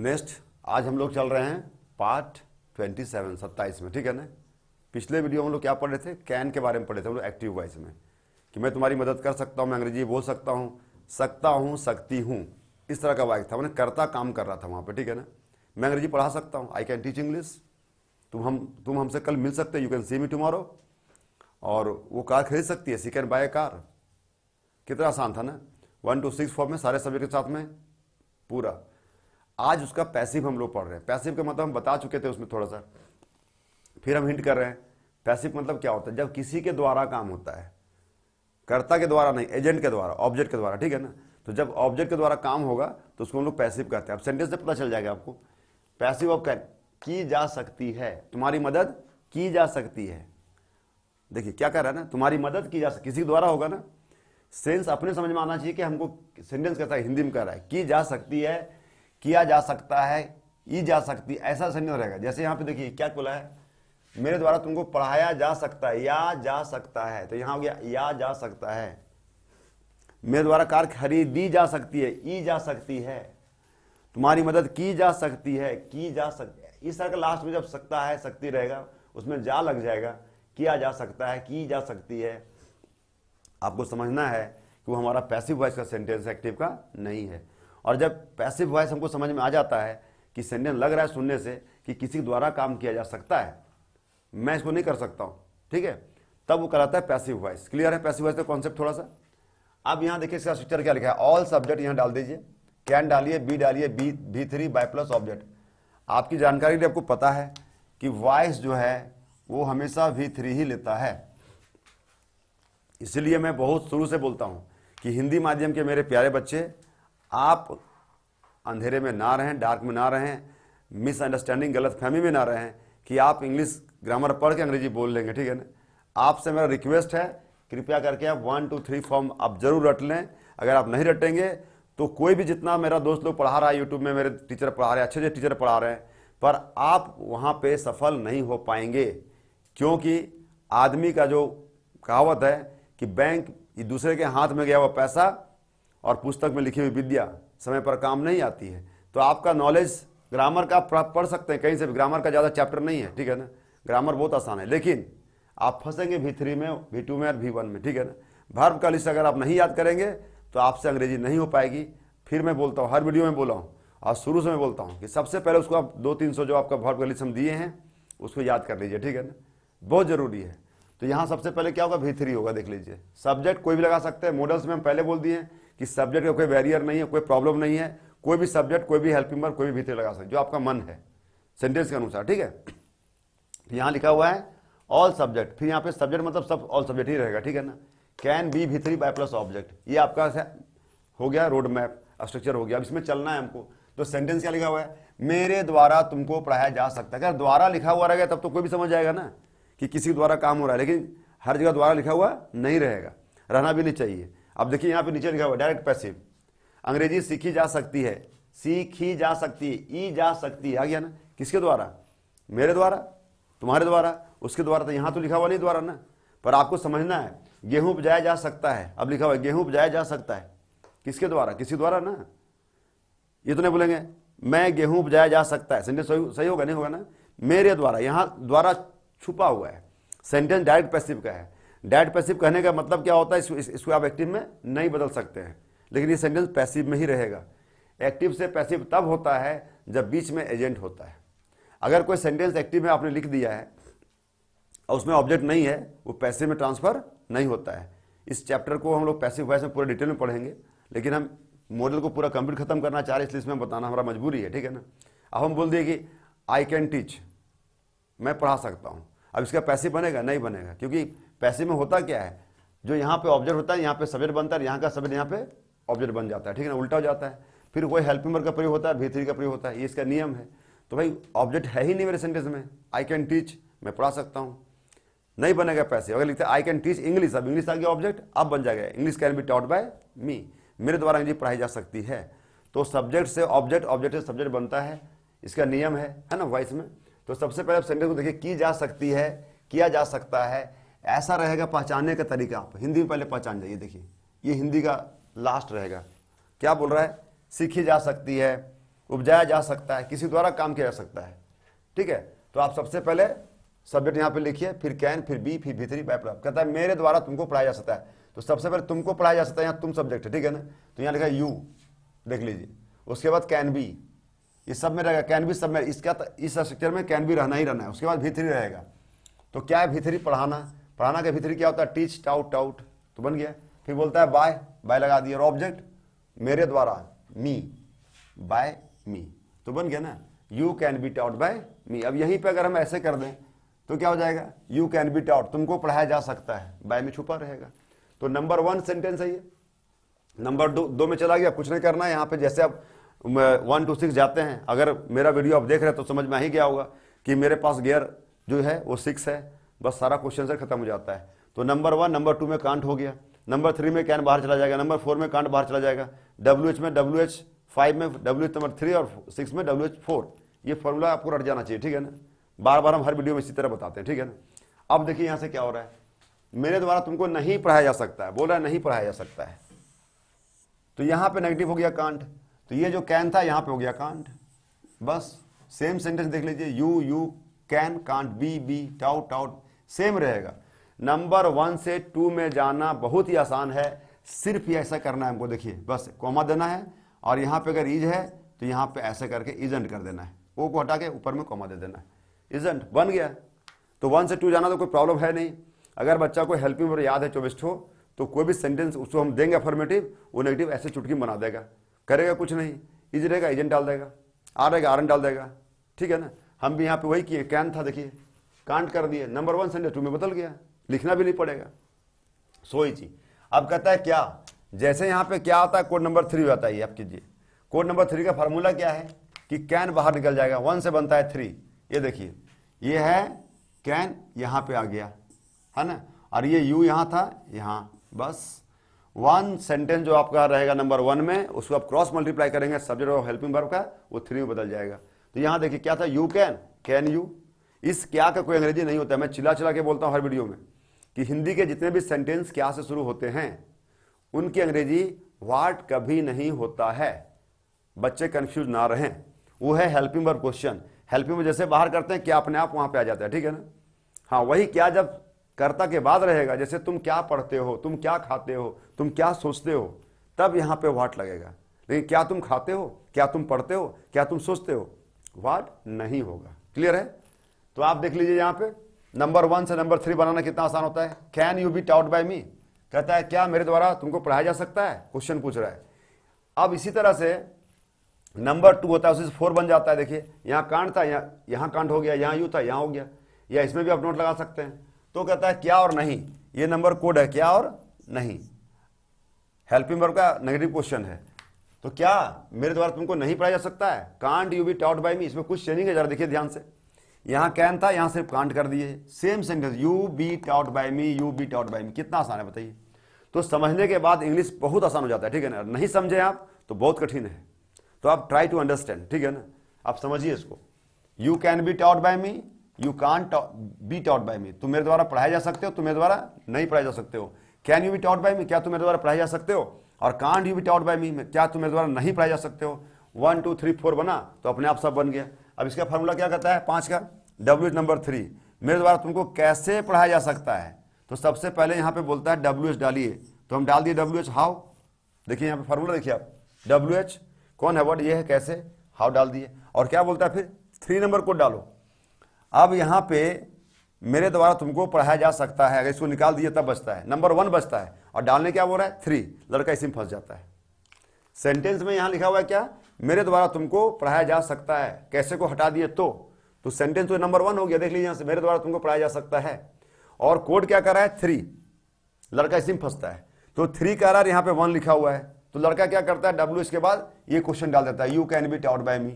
Next आज हम लोग चल रहे हैं पार्ट 27 में, ठीक है ना। पिछले वीडियो में हम लोग क्या पढ़ रहे थे, कैन के बारे में पढ़े थे हम लोग एक्टिव वॉइस में, कि मैं तुम्हारी मदद कर सकता हूँ, मैं अंग्रेजी बोल सकता हूँ, सकती हूँ, इस तरह का वाक्य था। मैंने करता काम कर रहा था वहाँ पे, ठीक है ना। मैं अंग्रेजी पढ़ा सकता हूँ, आई कैन टीच इंग्लिश। तुम हमसे कल मिल सकते, you can see me tomorrow. और वो कार खरीद सकती है, सी कैन बाय ए कार। कितना आसान था ना, 1 to 6 फॉर्म में सारे सब्जेक्ट के साथ में पूरा। आज उसका पैसिव हम लोग पढ़ रहे हैं। पैसिव का मतलब हम बता चुके थे उसमें थोड़ा सा, फिर हम हिंट कर रहे हैं। पैसिव मतलब क्या होता है, जब किसी के द्वारा काम होता है, कर्ता के द्वारा नहीं, एजेंट के द्वारा, ऑब्जेक्ट के द्वारा, ठीक है ना। तो जब ऑब्जेक्ट के द्वारा काम होगा तो उसको हम लोग पैसिव कहते हैं। अब सेंटेंस से पता चल जाएगा आपको। पैसिव ऑफ कैन, की जा सकती है, तुम्हारी मदद की जा सकती है। देखिए क्या कह रहा है ना, तुम्हारी मदद की जा सकती, किसी के द्वारा होगा ना। सेंस अपने समझ में आना चाहिए कि हमको सेंटेंस कैसा है, हिंदी में कह रहा है की जा सकती है, किया जा सकता है, ई जा सकती, ऐसा सेंटेंस रहेगा। जैसे यहाँ पे देखिए क्या बोला है, मेरे द्वारा तुमको पढ़ाया जा सकता है, या जा सकता है, तो यहाँ हो गया या जा सकता है। मेरे द्वारा कार खरीदी जा सकती है, ई जा सकती है। तुम्हारी मदद की जा सकती है, की जा सकती है। इस तरह का लास्ट में जब सकता है, सकती रहेगा, उसमें जा लग जाएगा, किया जा सकता है, की जा सकती है। आपको समझना है कि वो हमारा पैसिव वॉइस का सेंटेंस, एक्टिव का नहीं है। और जब पैसिव वॉइस हमको समझ में आ जाता है कि सेंटेंस लग रहा है सुनने से कि किसी द्वारा काम किया जा सकता है, मैं इसको नहीं कर सकता हूं, ठीक है, तब वो कहलाता है पैसिव वॉइस। क्लियर है पैसिव वॉइस का कॉन्सेप्ट थोड़ा सा। अब यहां देखिए इसका स्ट्रक्चर क्या लिखा है, ऑल सब्जेक्ट यहां डाल दीजिए, कैन डालिए, बी डालिए, V3 बाय प्लस ऑब्जेक्ट। आपकी जानकारी के लिए आपको पता है कि वॉइस जो है वो हमेशा V3 ही लेता है। इसलिए मैं बहुत शुरू से बोलता हूं कि हिंदी माध्यम के मेरे प्यारे बच्चे, आप अंधेरे में ना रहें, डार्क में ना रहें, मिसअंडरस्टैंडिंग, गलतफहमी में ना रहें कि आप इंग्लिश ग्रामर पढ़ के अंग्रेजी बोल लेंगे, ठीक है ना। आपसे मेरा रिक्वेस्ट है, कृपया करके आप 1 to 3 फॉर्म आप जरूर रट लें। अगर आप नहीं रटेंगे तो कोई भी, जितना मेरा दोस्त लोग पढ़ा रहा है यूट्यूब में, मेरे टीचर पढ़ा रहे हैं, अच्छे टीचर पढ़ा रहे हैं, पर आप वहाँ पे सफल नहीं हो पाएंगे। क्योंकि आदमी का जो कहावत है कि बैंक दूसरे के हाथ में गया हुआ पैसा और पुस्तक में लिखी हुई विद्या समय पर काम नहीं आती है। तो आपका नॉलेज ग्रामर का पढ़ सकते हैं कहीं से भी, ग्रामर का ज़्यादा चैप्टर नहीं है, ठीक है ना। ग्रामर बहुत आसान है, लेकिन आप फंसेंगे V3 में, V2 में और V1 में, ठीक है ना। वर्ब का लिस्ट अगर आप नहीं याद करेंगे तो आपसे अंग्रेजी नहीं हो पाएगी। फिर मैं बोलता हूँ, हर वीडियो में बोला हूँ और शुरू से मैं बोलता हूँ कि सबसे पहले उसको आप 200-300 जो आपका वर्ब का लिस्ट हम दिए हैं उसको याद कर लीजिए, ठीक है ना, बहुत जरूरी है। तो यहाँ सबसे पहले क्या होगा, V3 होगा, देख लीजिए। सब्जेक्ट कोई भी लगा सकते हैं, मॉडल्स में हम पहले बोल दिए कि सब्जेक्ट का कोई बैरियर नहीं है, कोई प्रॉब्लम नहीं है, कोई भी सब्जेक्ट, कोई भी हेल्पिंग वर्ब, कोई भी V3 लगा सकते जो आपका मन है सेंटेंस के अनुसार, ठीक है। यहाँ लिखा हुआ है ऑल सब्जेक्ट, फिर यहाँ पे सब्जेक्ट मतलब सब ऑल सब्जेक्ट ही रहेगा, ठीक है ना। Can be V3 by plus object, ये आपका हो गया रोड मैप, स्ट्रक्चर हो गया। अब इसमें चलना है हमको। तो सेंटेंस क्या लिखा हुआ है, मेरे द्वारा तुमको पढ़ाया जा सकता है। अगर द्वारा लिखा हुआ रहेगा तब तो कोई भी समझ जाएगा ना कि किसी द्वारा काम हो रहा है, लेकिन हर जगह द्वारा लिखा हुआ नहीं रहेगा, रहना भी नहीं चाहिए। अब देखिए यहाँ पे नीचे लिखा हुआ डायरेक्ट पैसिव, अंग्रेजी सीखी जा सकती है, सीखी जा सकती है, ई जा सकती है, आ गया ना। किसके द्वारा, मेरे द्वारा, तुम्हारे द्वारा, उसके द्वारा। तो यहाँ तो लिखा हुआ नहीं द्वारा ना, पर आपको समझना है। गेहूं उपजाया जा सकता है, अब लिखा हुआ है गेहूं उपजाया जा सकता है, किसके द्वारा, किसी द्वारा ना। ये तो नहीं बोलेंगे मैं गेहूं उपजाया जा सकता है, सेंटेंस सही होगा, नहीं होगा ना। मेरे द्वारा, यहाँ द्वारा छुपा हुआ है। सेंटेंस डायरेक्ट पैसिव का है। डायरेक्ट पैसिव कहने का मतलब क्या होता है, इसको आप एक्टिव में नहीं बदल सकते हैं, लेकिन ये सेंटेंस पैसिव में ही रहेगा। एक्टिव से पैसिव तब होता है जब बीच में एजेंट होता है। अगर कोई सेंटेंस एक्टिव में आपने लिख दिया है और उसमें ऑब्जेक्ट नहीं है, वो पैसिव में ट्रांसफर नहीं होता है। इस चैप्टर को हम लोग पैसिव वॉइस में पूरे डिटेल में पढ़ेंगे, लेकिन हम मॉडल को पूरा कंप्लीट खत्म करना चाह रहे हैं, इसलिए इसमें बताना हमारा मजबूरी है, ठीक है ना। अब हम बोल दिए कि आई कैन टीच, मैं पढ़ा सकता हूँ। अब इसका पैसिव बनेगा, नहीं बनेगा, क्योंकि पैसिव में होता क्या है, जो यहाँ पे ऑब्जेक्ट होता है यहाँ पे सब्जेक्ट बनता है, यहाँ का सब्जेक्ट यहाँ पे ऑब्जेक्ट बन जाता है, ठीक है ना, उल्टा हो जाता है। फिर कोई हेल्पिंग वर्ब का प्रयोग होता है, V3 का प्रयोग होता है, ये इसका नियम है। तो भाई ऑब्जेक्ट है ही नहीं मेरे सेंटेंस में, आई कैन टीच, मैं पढ़ा सकता हूँ, नहीं बनेगा पैसिव। अगर लिखते हैं आई कैन टीच इंग्लिश, अब इंग्लिश आ गया ऑब्जेक्ट, अब बन जाएगा English can be taught by me, मेरे द्वारा अंग्रेजी पढ़ाई जा सकती है। तो सब्जेक्ट से ऑब्जेक्ट, ऑब्जेक्ट से सब्जेक्ट बनता है, इसका नियम है ना वॉइस में। तो सबसे पहले सेंटेंस को देखिए, की जा सकती है, किया जा सकता है, ऐसा रहेगा पहचानने का तरीका। आप हिंदी में पहले पहचान जाइए, देखिए ये हिंदी का लास्ट रहेगा। क्या बोल रहा है, सीखी जा सकती है, उपजाया जा सकता है, किसी द्वारा काम किया जा सकता है। ठीक है, तो आप सबसे पहले सब्जेक्ट यहाँ पे लिखिए, फिर कैन, फिर बी, फिर भी3 बाय प्राप्त। कहता है मेरे द्वारा तुमको पढ़ाया जा सकता है, तो सबसे पहले तुमको पढ़ाया जा सकता है, यहाँ तुम सब्जेक्ट है, ठीक है ना। तो यहाँ लिखा है यू, देख लीजिए। उसके बाद कैन बी, इस सब में रहेगा, कैन बी सब में, इसका इस स्ट्रक्चर में कैन बी रहना ही रहना है। उसके बाद भी3 रहेगा। तो क्या है भी3? पढ़ाना। पढ़ाना का भी3 क्या होता है? टीच, टाउट, टाउट, तो बन गया। फिर बोलता है बाय, बाय लगा दिया। और ऑब्जेक्ट मेरे द्वारा, मी, बाय मी, तो बन गया ना, you can be taught by me. अब यहीं पे अगर हम ऐसे कर दें तो क्या हो जाएगा? यू कैन बी टाउट, तुमको पढ़ाया जा सकता है, बाय में छुपा रहेगा। तो नंबर 1 सेंटेंस है ये। नंबर 2 में चला गया, कुछ नहीं करना है। यहाँ पे जैसे आप 1 to 6 जाते हैं, अगर मेरा वीडियो आप देख रहे हैं तो समझ में आ ही गया होगा कि मेरे पास गियर जो है वो 6 है, बस सारा क्वेश्चन से खत्म हो जाता है। तो नंबर 1, नंबर 2 में कांट हो गया, नंबर 3 में कैन बाहर चला जाएगा, नंबर 4 में कांट बाहर चला जाएगा, WH में WH 5 में WH नंबर 3 और 6 में WH 4। ये फॉर्मूला आपको रट जाना चाहिए, ठीक है ना। बार बार हम हर वीडियो में इसी तरह बताते हैं, ठीक है ना। अब देखिए यहाँ से क्या हो रहा है, मेरे द्वारा तुमको नहीं पढ़ाया जा सकता है, बोल रहा है नहीं पढ़ाया जा सकता है। तो यहाँ पे नेगेटिव हो गया कांट, तो ये जो कैन था यहाँ पे हो गया कांट। बस सेम सेंटेंस देख लीजिए, you can, can't, be, taught, taught, same रहेगा। नंबर 1 से 2 में जाना बहुत ही आसान है, सिर्फ ये ऐसा करना है हमको। देखिए बस कॉमा देना है, और यहाँ पे अगर इज है तो यहाँ पे ऐसे करके इजेंट कर देना है, ओ को हटा के ऊपर में कॉमा दे देना है, इजेंट बन गया। तो 1 से 2 जाना तो कोई प्रॉब्लम है नहीं। अगर बच्चा को हेल्पिंग वर्ब याद है 24 ठो, तो कोई भी सेंटेंस उसको हम देंगे अफर्मेटिव, वो नेगेटिव ऐसे चुटकी बना देगा, करेगा कुछ नहीं, इज रहेगा एजेंट डाल देगा, आ रहेगा आरन डाल देगा, ठीक है ना। हम भी यहाँ पे वही किए, कैन था देखिए कांट कर दिए, नंबर 1 सेंटेंस 2 में बदल गया, लिखना भी नहीं पड़ेगा, सो इजी। अब कहता है क्या, जैसे यहाँ पे क्या आता है, कोड नंबर 3 आता है, आप कीजिए। कोड नंबर 3 का फार्मूला क्या है कि कैन बाहर निकल जाएगा, 1 से बनता है 3, ये देखिए ये है कैन, यहाँ पे आ गया है ना, और ये यू यहाँ था, यहाँ बस 1 सेंटेंस जो आपका रहेगा नंबर 1 में, उसको आप क्रॉस मल्टीप्लाई करेंगे सब्जेक्ट ऑफ हेल्पिंग वर्ब का, वो 3 में बदल जाएगा। तो यहाँ देखिए क्या था, यू कैन यू। इस क्या का कोई अंग्रेजी नहीं होता है, मैं चिल्ला चिल्ला के बोलता हूँ हर वीडियो में कि हिंदी के जितने भी सेंटेंस क्या से शुरू होते हैं उनकी अंग्रेजी व्हाट कभी नहीं होता है, बच्चे कंफ्यूज ना रहें। वो है helping verb question, helping verb जैसे बाहर करते हैं क्या अपने आप वहां पे आ जाता है, ठीक है ना। हाँ वही क्या जब कर्ता के बाद रहेगा, जैसे तुम क्या पढ़ते हो, तुम क्या खाते हो, तुम क्या सोचते हो, तब यहाँ पे व्हाट लगेगा। लेकिन क्या तुम खाते हो, क्या तुम पढ़ते हो, क्या तुम सोचते हो, व्हाट नहीं होगा। क्लियर है? तो आप देख लीजिए यहाँ पे नंबर 1 से नंबर 3 बनाना कितना आसान होता है। Can you be taught by me, कहता है क्या मेरे द्वारा तुमको पढ़ाया जा सकता है, क्वेश्चन पूछ रहा है। अब इसी तरह से नंबर 2 होता है, उसी से 4 बन जाता है। देखिए यहाँ कांट था, यहाँ कांट हो गया, यहाँ यू था, यहाँ हो गया, या इसमें भी आप नोट लगा सकते हैं। तो कहता है क्या और नहीं, ये नंबर कोड है, क्या और नहीं, हेल्पिंग वर्ब का नेगेटिव क्वेश्चन है। तो क्या मेरे द्वारा तुमको नहीं पढ़ाया जा सकता है, can't you be taught by me. इसमें कुछ चेंजिंग है, जरा देखिए ध्यान से। यहाँ कैन था, यहाँ सिर्फ कांट कर दिए, same sentence, you be taught by me, you be taught by me. कितना आसान है बताइए। तो समझने के बाद इंग्लिश बहुत आसान हो जाता है, ठीक है ना। नहीं समझे आप तो बहुत कठिन है, तो आप ट्राई टू अंडरस्टैंड, ठीक है ना। आप समझिए इसको, you can be taught by me, you can't be taught by me. तुम मेरे द्वारा पढ़ाए जा सकते हो, तुम मेरे द्वारा नहीं पढ़ाए जा सकते हो। Can you be taught by me, क्या तुम मेरे द्वारा पढ़ाए जा सकते हो, और can't you be taught by me, क्या तुम मेरे द्वारा नहीं पढ़ाए जा सकते हो। 1 2 3 4 बना तो अपने आप सब बन गया। अब इसका फार्मूला क्या कहता है, 5 का, WH नंबर 3, मेरे द्वारा तुमको कैसे पढ़ाया जा सकता है। तो सबसे पहले यहाँ पे बोलता है WH डालिए, तो हम डाल दिए WH हाउ। देखिए यहाँ पे फार्मूला देखिए आप, WH कौन है वर्ड, ये है कैसे, हाउ डाल दिए। और क्या बोलता है फिर, 3 नंबर को डालो। अब यहाँ पे मेरे द्वारा तुमको पढ़ाया जा सकता है, अगर इसको निकाल दिए तब बचता है, नंबर 1 बचता है, और डालने क्या बोल रहा है 3, लड़का इसी में फंस जाता है। सेंटेंस में यहाँ लिखा हुआ है क्या, मेरे द्वारा तुमको पढ़ाया जा सकता है, कैसे को हटा दिए तो सेंटेंस तो नंबर 1 हो गया। देख लीजिए यहाँ से, मेरे द्वारा तुमको पढ़ाया जा सकता है, और कोड क्या कर रहा है 3, लड़का इसी में फंसता है। तो 3 का यहाँ पे 1 लिखा हुआ है, तो लड़का क्या करता है, WH के बाद ये क्वेश्चन डाल देता है, you can be taught by me,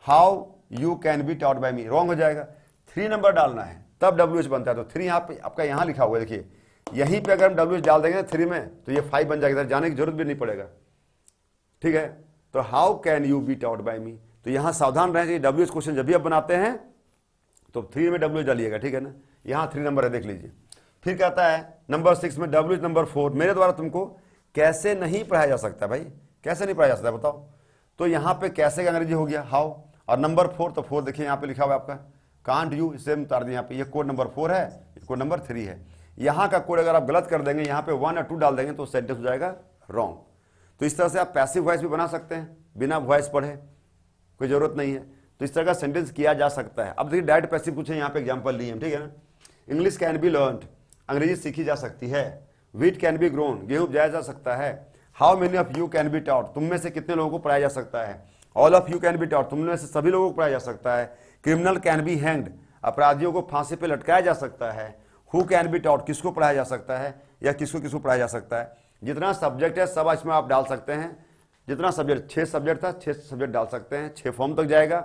how you can be taught by me, wrong हो जाएगा। 3 नंबर डालना है तब WH बनता है। तो 3 यहाँ पे आपका यहाँ लिखा हुआ है, देखिए यहीं पे अगर हम WH डाल देंगे 3 में तो ये 5 बन जाएगा, जाने की जरूरत भी नहीं पड़ेगा, ठीक है। तो how can you be taught by me, तो यहाँ सावधान रहें कि WH क्वेश्चन जब भी आप बनाते हैं तो 3 में WH डालिएगा, ठीक है ना। यहाँ 3 नंबर है, देख लीजिए। फिर कहता है नंबर 6 में WH नंबर 4, मेरे द्वारा तुमको कैसे नहीं पढ़ाया जा सकता भाई, कैसे नहीं पढ़ाया जा सकता बताओ। तो यहाँ पे कैसे का अंग्रेजी हो गया हाउ। और नंबर 4, तो 4 देखिए यहाँ पे लिखा हुआ है आपका कांट यू, इसे हम उतार दें यहाँ पे, ये कोड नंबर 4 है, ये कोड नंबर 3 है। यहाँ का कोड अगर आप गलत कर देंगे, यहाँ पे 1 और 2 डाल देंगे तो सेंटेंस हो जाएगा रॉन्ग। तो इस तरह से आप पैसिव वॉइस भी बना सकते हैं बिना वॉइस पढ़े, कोई जरूरत नहीं है। तो इस तरह का सेंटेंस किया जा सकता है। अब देखिए डायरेक्ट पैसिव पूछे, यहाँ पे एग्जांपल लिए हम, ठीक है ना। इंग्लिश कैन बी लर्नड, अंग्रेजी सीखी जा सकती है। व्हीट कैन बी ग्रोन, गेहूं उपजाया जा सकता है। How many of you can be taught, तुम में से कितने लोगों को पढ़ाया जा सकता है। All of you can be taught, तुम में से सभी लोगों को पढ़ाया जा सकता है। क्रिमिनल कैन बी हैंग्ड, अपराधियों को फांसी पे लटकाया जा सकता है। हु कैन बी टॉट, किसको पढ़ाया जा सकता है या किसको किसको पढ़ाया जा सकता है। जितना सब्जेक्ट है सब इसमें आप डाल सकते हैं। जितना सब्जेक्ट, 6 सब्जेक्ट था, 6 सब्जेक्ट डाल सकते हैं, 6 फॉर्म तक जाएगा।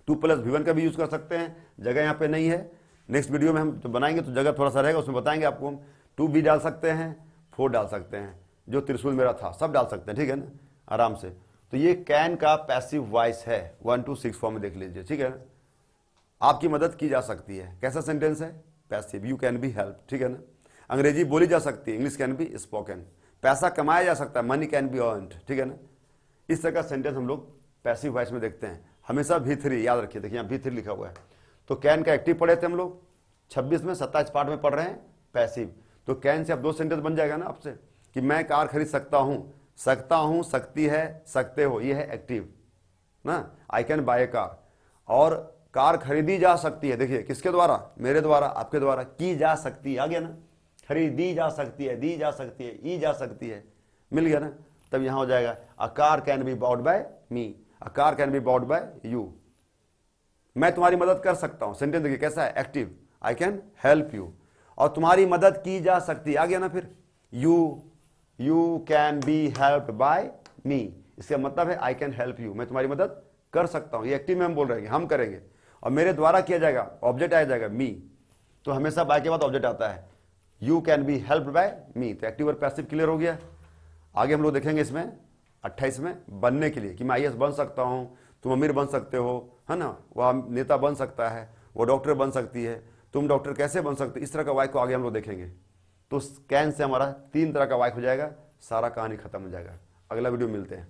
2+V1 का भी यूज कर सकते हैं, जगह यहाँ पे नहीं है। नेक्स्ट वीडियो में हम तो बनाएंगे तो जगह थोड़ा सा रहेगा, उसमें बताएंगे आपको हम। 2 भी डाल सकते हैं, 4 डाल सकते हैं, जो त्रिशूल मेरा था सब डाल सकते हैं, ठीक है ना, आराम से। तो ये कैन का पैसिव वॉइस है, 1 to 6 फॉर्म में देख लीजिए, ठीक है ना। आपकी मदद की जा सकती है। कैसा सेंटेंस है, passive. You can be help, ठीक है ना। अंग्रेजी बोली जा सकती है, इंग्लिश कैन बी स्पोकन। पैसा कमाया जा सकता है, मनी कैन बी अर्नड, ठीक है ना। इस तरह का सेंटेंस हम लोग पैसिव वॉइस में देखते हैं। हमेशा V3 याद रखिए, देखिए यहाँ V3 लिखा हुआ है। तो कैन का एक्टिव पढ़े थे हम लोग 26 में, 27 पार्ट में पढ़ रहे हैं पैसिव। तो कैन से अब 2 सेंटेंस बन जाएगा ना आपसे, कि मैं कार खरीद सकता हूं, सकती है, सकते हो, ये है एक्टिव ना। I can buy A car. और कार खरीदी जा सकती है, देखिए किसके द्वारा, मेरे द्वारा, आपके द्वारा, की जा सकती है, आ गया ना। खरीदी जा सकती है, दी जा सकती है, ई जा सकती है, मिल गया ना। तब यहां हो जाएगा a car can be bought by me, a car can be bought by you. मैं तुम्हारी मदद कर सकता हूं, सेंटेंस देखिए कैसा है, active. I can help you. और तुम्हारी मदद की जा सकती है, आ गया ना। फिर you can be help by me, इसका मतलब है आई कैन हेल्प यू, मैं तुम्हारी मदद कर सकता हूं। ये एक्टिव में हम बोल रहे हैं, हम करेंगे। और मेरे द्वारा किया जाएगा, ऑब्जेक्ट आ जाएगा मी। तो हमेशा बाय के बाद ऑब्जेक्ट आता है। You can be help by me, तो एक्टिव और पैसिव क्लियर हो गया। आगे हम लोग देखेंगे इसमें 28 में बनने के लिए, कि मैं IAS बन सकता हूं, तुम अमीर बन सकते हो, है ना, वह नेता बन सकता है, वो डॉक्टर बन सकती है, तुम डॉक्टर कैसे बन सकते, इस तरह का वाक्य को आगे हम लोग देखेंगे। तो कैन से हमारा 3 तरह का वाक्य हो जाएगा, सारा कहानी खत्म हो जाएगा। अगला वीडियो मिलते हैं।